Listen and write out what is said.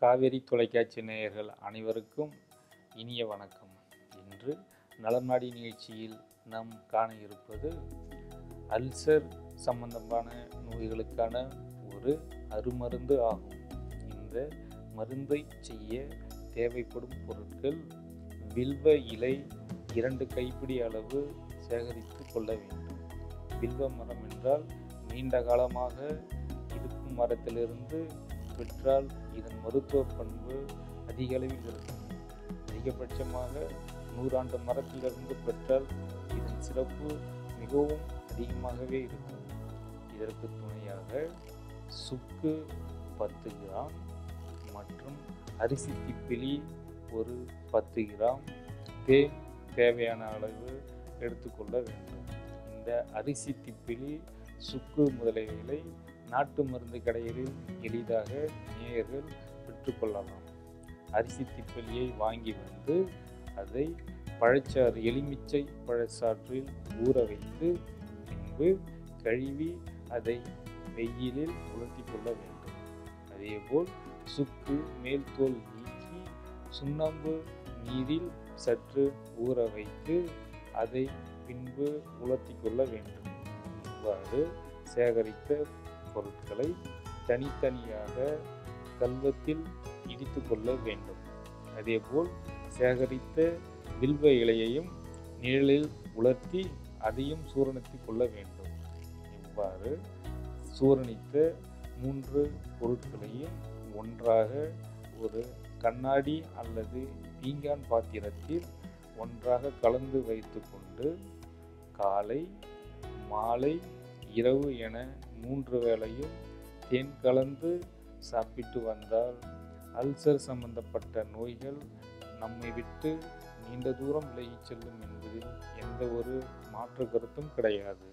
காவேரி தொலைக்காட்சி நேயர்கள் அனைவருக்கும் இனிய வணக்கம். இன்று நலம்நாடி நிகழ்ச்சியில் நாம் காண இருப்பது அல்சர் சம்பந்தமான நோய்களுக்கான ஒரு அருமருந்து ஆகும். இந்த மருந்தை செய்ய தேவைப்படும் பொருட்கள்: வில்வ இலை 2 கைப்பிடி அளவு சேகரித்து கொள்ள வேண்டும். வில்வ மரம் என்றால் நீண்ட காலமாக இருக்கும் மரத்திலிருந்து பெற்றால் இதன் மருத்துவ பண்பு அதிக அளவில் இருக்கும். அதிகபட்சமாக 100 ஆண்டு மரத்திலிருந்து பெற்றால் இதன் சிறப்பு மிகவும் அதிகமாகவே இருக்கும். இதற்கு துணையாக சுக்கு 10 கிராம் மற்றும் அரிசி திப்பிலி ஒரு 10 கிராம், தேன் தேவையான அளவு எடுத்துக்கொள்ள வேண்டும். இந்த அரிசி திப்பிலி, சுக்கு முதலியவைகளை நாட்டு மருந்து கடைகளில் எளிதாக நேயர்கள் பெற்றுக்கொள்ளலாம். அரிசி திப்பிலியை வாங்கி வந்து அதை பழச்சாறு, எலுமிச்சை பழச்சாற்றில் ஊற வைத்து பின்பு கழுவி அதை வெயிலில் உலர்த்தி கொள்ள வேண்டும். அதேபோல் சுக்கு மேல் தோல் நீக்கி சுண்ணாம்பு நீரில் சற்று ஊற வைத்து அதை பின்பு உலர்த்தி கொள்ள வேண்டும். இவ்வாறு சேகரித்த பொருட்களை தனித்தனியாக கல்வத்தில் இடித்து கொள்ள வேண்டும். அதேபோல் சேகரித்த வில்வ இலையையும் நிழலில் உலர்த்தி அதையும் சூரணித்து கொள்ள வேண்டும். இவ்வாறு சூரணித்த 3 பொருட்களையும் ஒன்றாக ஒரு கண்ணாடி அல்லது பீங்கான் பாத்திரத்தில் ஒன்றாக கலந்து வைத்து கொண்டு காலை, மாலை, இரவு என 3 வேளையும் தேன் கலந்து சாப்பிட்டு வந்தால் அல்சர் சம்பந்தப்பட்ட நோய்கள் நம்மை விட்டு நீண்ட தூரம் விலகிச் செல்லும் என்பதில் எந்த ஒரு மாற்று கருத்தும் கிடையாது.